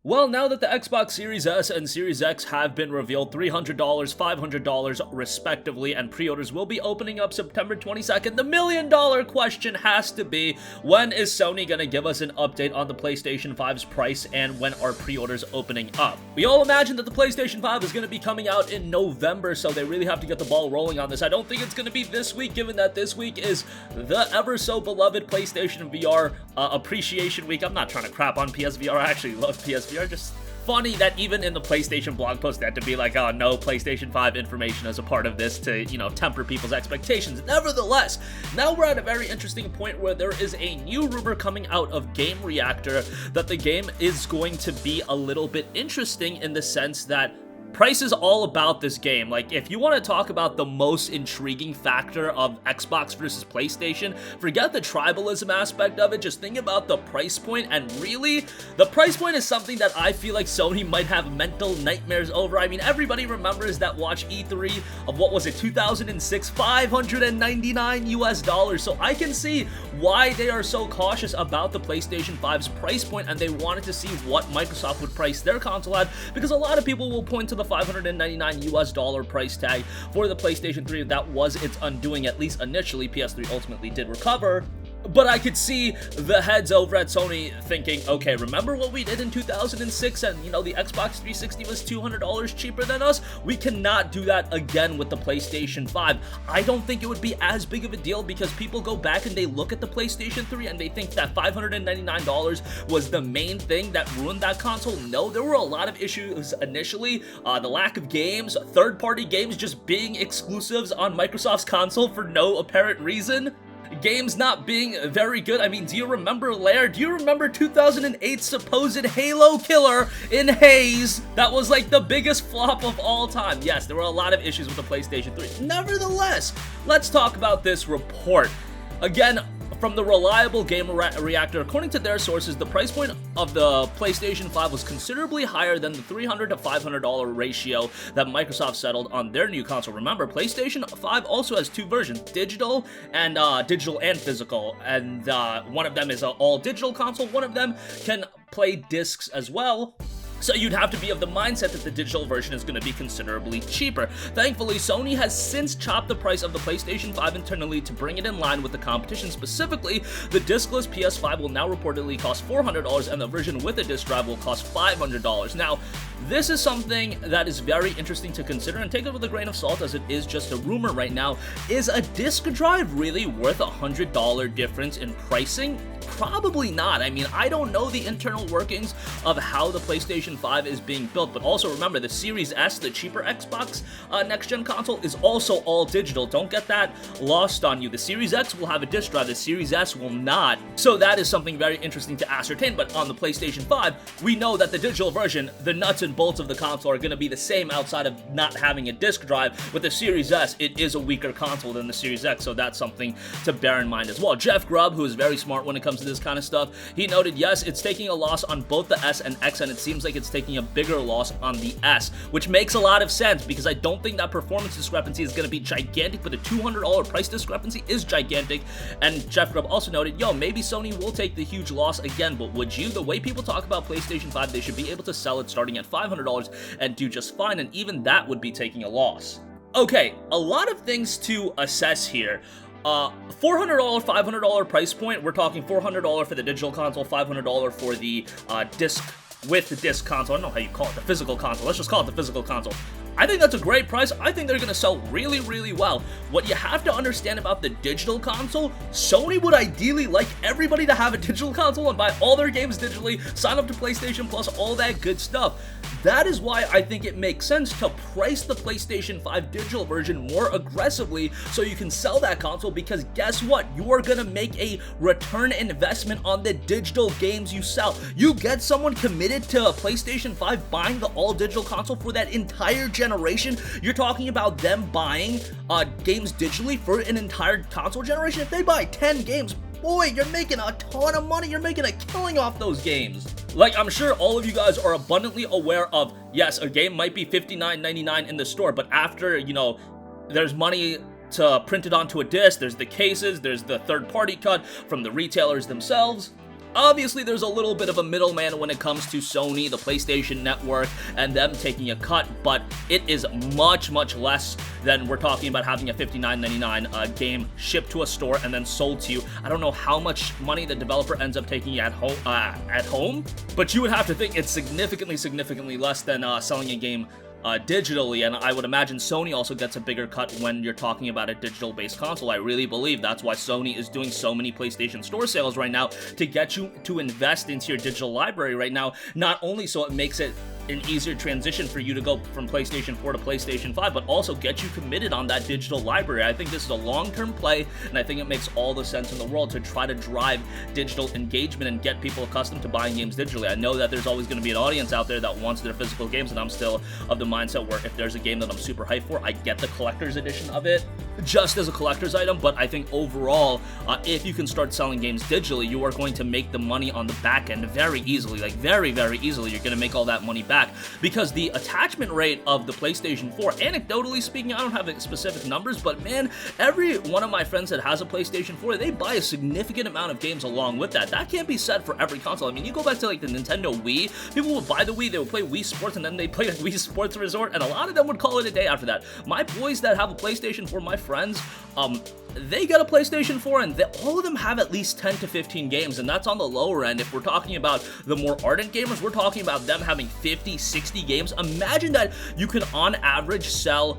Well, now that the Xbox Series S and Series X have been revealed, $300, $500 respectively, and pre-orders will be opening up September 22nd, the million-dollar question has to be, when is Sony gonna give us an update on the PlayStation 5's price and when are pre-orders opening up? We all imagine that the PlayStation 5 is gonna be coming out in November, so they really have to get the ball rolling on this. I don't think it's gonna be this week, given that this week is the ever-so-beloved PlayStation VR Appreciation Week. I'm not trying to crap on PSVR, I actually love PSVR. Just funny that even in the PlayStation blog post they had to be like, oh, no PlayStation 5 information as a part of this to, temper people's expectations. Nevertheless, now we're at a very interesting point where there is a new rumor coming out of Game Reactor that the game is going to be a little bit interesting in the sense that price is all about this game. Like, if you want to talk about the most intriguing factor of Xbox versus PlayStation, forget the tribalism aspect of it, just think about the price point, and really, the price point is something that I feel like Sony might have mental nightmares over. I mean, everybody remembers that watch E3 of, what was it, 2006, $599 US, so I can see why they are so cautious about the PlayStation 5's price point, and they wanted to see what Microsoft would price their console at, because a lot of people will point to the $599 US price tag for the PlayStation 3. That was its undoing, at least initially. PS3 ultimately did recover. But I could see the heads over at Sony thinking, okay, remember what we did in 2006 and, the Xbox 360 was $200 cheaper than us? We cannot do that again with the PlayStation 5. I don't think it would be as big of a deal because people go back and they look at the PlayStation 3 and they think that $599 was the main thing that ruined that console. No, there were a lot of issues initially. The lack of games, third-party games just being exclusives on Microsoft's console for no apparent reason. Games not being very good. I mean, do you remember Lair? Do you remember 2008's supposed Halo killer in Haze? That was like the biggest flop of all time. Yes, there were a lot of issues with the PlayStation 3. Nevertheless, let's talk about this report. Again, from the reliable Game Reactor, according to their sources, the price point of the PlayStation 5 was considerably higher than the $300 to $500 ratio that Microsoft settled on their new console. Remember, PlayStation 5 also has two versions, digital and physical, and one of them is an all-digital console, one of them can play discs as well. So you'd have to be of the mindset that the digital version is going to be considerably cheaper. Thankfully, Sony has since chopped the price of the PlayStation 5 internally to bring it in line with the competition. Specifically, the discless PS5 will now reportedly cost $400 and the version with a disc drive will cost $500. Now, this is something that is very interesting to consider and take it with a grain of salt as it is just a rumor right now. Is a disc drive really worth a $100 difference in pricing? Probably not. I mean, I don't know the internal workings of how the PlayStation 5 is being built, but also remember the Series S, the cheaper Xbox next-gen console, is also all digital. Don't get that lost on you. The Series X will have a disc drive, the Series S will not. So that is something very interesting to ascertain, but on the PlayStation 5, we know that the digital version, the nuts and bolts of the console are going to be the same outside of not having a disc drive. With the Series S, it is a weaker console than the Series X, so that's something to bear in mind as well. Jeff Grubb, who is very smart when it comes to this kind of stuff, he noted, yes, it's taking a loss on both the S and X, and it seems like it's taking a bigger loss on the S, which makes a lot of sense because I don't think that performance discrepancy is going to be gigantic, but the $200 price discrepancy is gigantic. And Jeff Grubb also noted, yo, maybe Sony will take the huge loss again, but would you? The way people talk about PlayStation 5, they should be able to sell it starting at $500 and do just fine, and even that would be taking a loss. Okay, a lot of things to assess here. $400, $500 price point, we're talking $400 for the digital console, $500 for the disc with the disc console. I don't know how you call it, the physical console. Let's just call it the physical console. I think that's a great price. I think they're going to sell really, really well. What you have to understand about the digital console, Sony would ideally like everybody to have a digital console and buy all their games digitally, sign up to PlayStation Plus, all that good stuff. That is why I think it makes sense to price the PlayStation 5 digital version more aggressively so you can sell that console, because guess what? You are going to make a return investment on the digital games you sell. You get someone committed to a PlayStation 5 buying the all-digital console for that entire generation. You're talking about them buying games digitally for an entire console generation. If they buy 10 games, boy, you're making a ton of money. You're making a killing off those games. Like, I'm sure all of you guys are abundantly aware of, yes, a game might be $59.99 in the store, but after, there's money to print it onto a disc, there's the cases, there's the third-party cut from the retailers themselves. Obviously, there's a little bit of a middleman when it comes to Sony, the PlayStation Network, and them taking a cut, but it is much, much less than we're talking about having a $59.99 game shipped to a store and then sold to you. I don't know how much money the developer ends up taking at home, but you would have to think it's significantly less than selling a game digitally, and I would imagine Sony also gets a bigger cut when you're talking about a digital-based console. I really believe that's why Sony is doing so many PlayStation Store sales right now, to get you to invest into your digital library right now, not only so it makes it an easier transition for you to go from PlayStation 4 to PlayStation 5, but also get you committed on that digital library. I think this is a long-term play, and I think it makes all the sense in the world to try to drive digital engagement and get people accustomed to buying games digitally. I know that there's always going to be an audience out there that wants their physical games, and I'm still of the mindset where if there's a game that I'm super hyped for, I get the collector's edition of it just as a collector's item. But I think overall, if you can start selling games digitally, you are going to make the money on the back end very easily, like very easily. You're going to make all that money back, because the attachment rate of the PlayStation 4, anecdotally speaking, I don't have specific numbers, but man, every one of my friends that has a PlayStation 4, they buy a significant amount of games along with that. That can't be said for every console. I mean, you go back to like the Nintendo Wii, people would buy the Wii, they would play Wii Sports, and then they play Wii Sports Resort, and a lot of them would call it a day after that. My boys that have a PlayStation 4, my friends, they got a PlayStation 4, and all of them have at least 10 to 15 games, and that's on the lower end. If we're talking about the more ardent gamers, we're talking about them having 50, 60 games. Imagine that you could, on average, sell,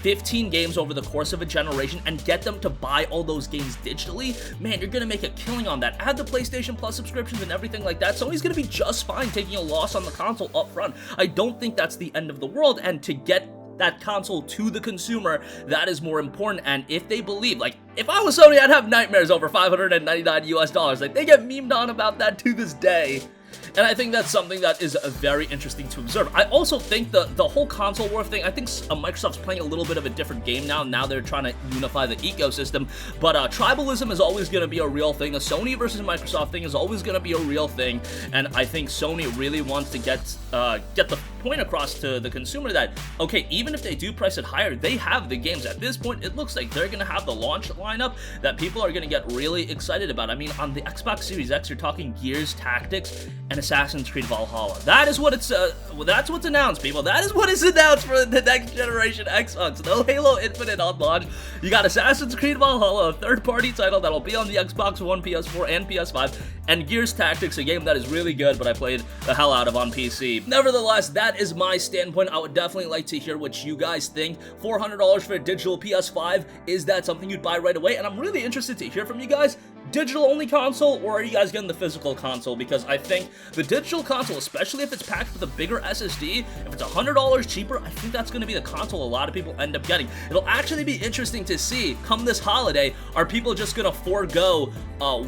15 games over the course of a generation and get them to buy all those games digitally. Man, you're gonna make a killing on that. Add the PlayStation Plus subscriptions and everything like that. Sony's gonna be just fine taking a loss on the console up front. I don't think that's the end of the world, and to get that console to the consumer, that is more important. And if they believe, like, if I was Sony, I'd have nightmares over $599 US. Like, they get memed on about that to this day. And I think that's something that is very interesting to observe. I also think the whole console war thing, I think Microsoft's playing a little bit of a different game now. Now they're trying to unify the ecosystem. But tribalism is always going to be a real thing. A Sony versus Microsoft thing is always going to be a real thing. And I think Sony really wants to get the point across to the consumer that, okay, even if they do price it higher, they have the games. At this point, it looks like they're going to have the launch lineup that people are going to get really excited about. I mean, on the Xbox Series X, you're talking Gears Tactics and Assassin's Creed Valhalla. That is what that's what's announced, people. That is what is announced for the next generation Xbox. No Halo Infinite on launch. You got Assassin's Creed Valhalla, a third-party title that'll be on the Xbox One, PS4, and PS5, and Gears Tactics, a game that is really good, but I played the hell out of on PC. Nevertheless, that is my standpoint. I would definitely like to hear what you guys think. $400 for a digital PS5, is that something you'd buy right away? And I'm really interested to hear from you guys. Digital-only console, or are you guys getting the physical console? Because I think the digital console, especially if it's packed with a bigger SSD, if it's $100 cheaper, I think that's going to be the console a lot of people end up getting. It'll actually be interesting to see, come this holiday, are people just going to forego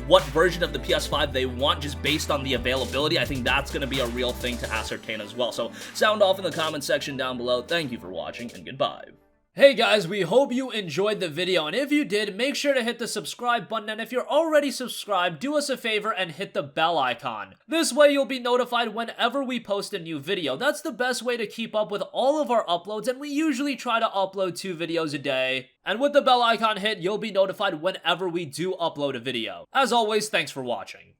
what version of the PS5 they want just based on the availability? I think that's going to be a real thing to ascertain as well. So sound off in the comment section down below. Thank you for watching, and goodbye. Hey guys, we hope you enjoyed the video, and if you did, make sure to hit the subscribe button, and if you're already subscribed, do us a favor and hit the bell icon. This way you'll be notified whenever we post a new video. That's the best way to keep up with all of our uploads, and we usually try to upload 2 videos a day. And with the bell icon hit, you'll be notified whenever we do upload a video. As always, thanks for watching.